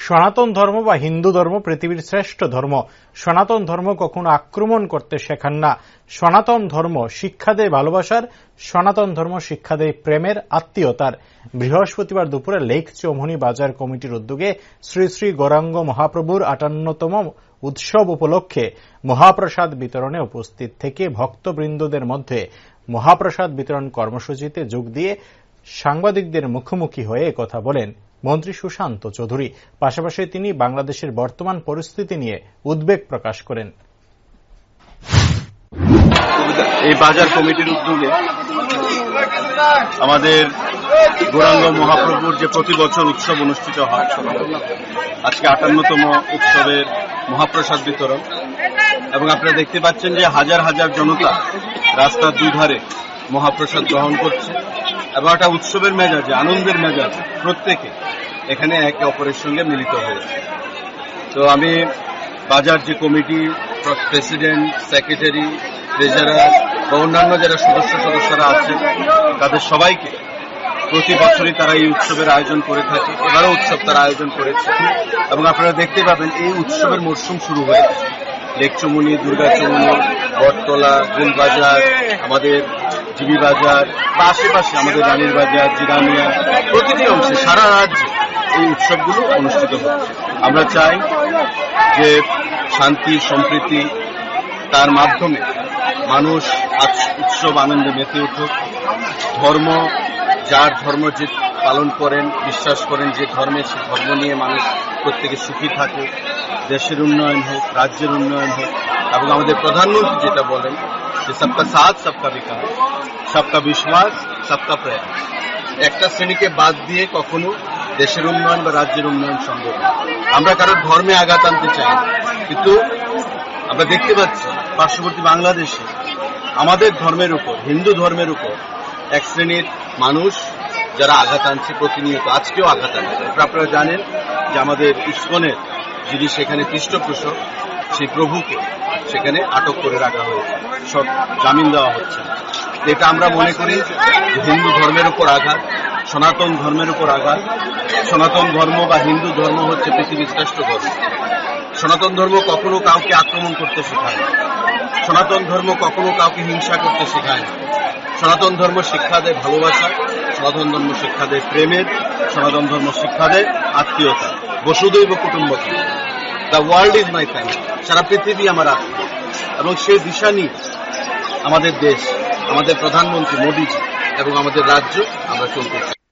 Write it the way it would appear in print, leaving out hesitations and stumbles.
সনাতন ধর্ম বা হিন্দু ধর্ম পৃথিবীর শ্রেষ্ঠ ধর্ম। সনাতন ধর্ম কখনো আক্রমণ করতে শেখান না। সনাতন ধর্ম শিক্ষা দেয় ভালোবাসার, সনাতন ধর্ম শিক্ষা দেয় প্রেমের, আত্মীয়তার। বৃহস্পতিবার দুপুরে লেক চৌমুহনী বাজার কমিটির উদ্যোগে শ্রী শ্রী গৌরাঙ্গ মহাপ্রভুর ৫৮তম উৎসব উপলক্ষে মহাপ্রসাদ বিতরণে উপস্থিত থেকে ভক্তবৃন্দদের মধ্যে মহাপ্রসাদ বিতরণ কর্মসূচিতে যোগ দিয়ে সাংবাদিকদের মুখোমুখি হয়ে একথা বলেন মন্ত্রী সুশান্ত চৌধুরী। পাশাপাশি তিনি বাংলাদেশের বর্তমান পরিস্থিতি নিয়ে উদ্বেগ প্রকাশ করেন। এই বাজার কমিটির উদ্যোগে আমাদের গৌরাঙ্গ মহাপ্রভুর যে প্রতি বছর উৎসব অনুষ্ঠিত হয়, আজকে ৫৮তম উৎসবের মহাপ্রসাদ বিতরণ, এবং আপনারা দেখতে পাচ্ছেন যে হাজার হাজার জনতা রাস্তার দুই ধারে মহাপ্রসাদ গ্রহণ করছে এবং একটা উৎসবের মেজাজে, আনন্দের মেজাজে প্রত্যেকে এখানে একে অপরের সঙ্গে মিলিত হয়েছে। তো আমি বাজার যে কমিটি, প্রেসিডেন্ট, সেক্রেটারি, ট্রেজারার বা অন্যান্য যারা সদস্যরা আছেন, তাদের সবাইকে প্রতি বছরই তারা এই উৎসবের আয়োজন করে থাকে। এবারও উৎসব তারা আয়োজন করেছে এবং আপনারা দেখতে পাবেন এই উৎসবের মরশুম শুরু হয়েছে। লেক চৌমুহনী, দুর্গা চৌমুহনী, বটতলা, গোলবাজার, আমাদের জিবি বাজার বা আশেপাশে আমাদের রানীর বাজার, জিরানিয়া, প্রতিটি অংশে সারা রাজ্যে এই উৎসবগুলো অনুষ্ঠিত হচ্ছে। আমরা চাই যে শান্তি, সম্প্রীতি, তার মাধ্যমে মানুষ আজ উৎসব আনন্দে মেতে উঠুক। ধর্ম, যার ধর্ম যে পালন করেন, বিশ্বাস করেন যে ধর্মে, সে ধর্ম নিয়ে মানুষ প্রত্যেকে সুখী থাকে। দেশের উন্নয়ন হোক, রাজ্যের উন্নয়ন হোক, এবং আমাদের প্রধানমন্ত্রী যেটা বলেন যে সবকা সাথ সবকা বিকাশ, সবকা বিশ্বাস সবকা প্রয়াস। একটা শ্রেণীকে বাদ দিয়ে কখনো দেশের উন্নয়ন বা রাজ্যের উন্নয়ন সম্ভব না। আমরা কারোর ধর্মে আঘাত আনতে চাই, কিন্তু আমরা দেখতে পাচ্ছি পার্শ্ববর্তী বাংলাদেশে আমাদের ধর্মের উপর, হিন্দু ধর্মের উপর এক শ্রেণীর মানুষ যারা আঘাত আনছে প্রতিনিয়ত, আজকেও আঘাত আনছে। আপনারা জানেন যে আমাদের ইসকনের যিনি সেখানে পৃষ্ঠপোষক, সেই প্রভুকে সেখানে আটক করে রাখা হয়েছে, সব জামিন দেওয়া হচ্ছে। এটা আমরা মনে করি হিন্দু ধর্মের উপর আঘাত, সনাতন ধর্মের উপর আঘাত। সনাতন ধর্ম বা হিন্দু ধর্ম হচ্ছে পৃথিবীর শ্রেষ্ঠ ধর্ম। সনাতন ধর্ম কখনো কাউকে আক্রমণ করতে শেখায় না। সনাতন ধর্ম কখনো কাউকে হিংসা করতে শেখায় না। সনাতন ধর্ম শিক্ষা দেয় ভালোবাসা, সনাতন ধর্ম শিক্ষা দেয় প্রেমের, সনাতন ধর্ম শিক্ষা দেয় আত্মীয়তা। বসুধৈব কুটুম্বকম, the world is my family, সারা পৃথিবী আমার আত্মীয়। এবং সেই দিশা নিয়ে আমাদের দেশ, আমাদের প্রধানমন্ত্রী মোদীজি এবং আমাদের রাজ্য আমরা চলতে চাই।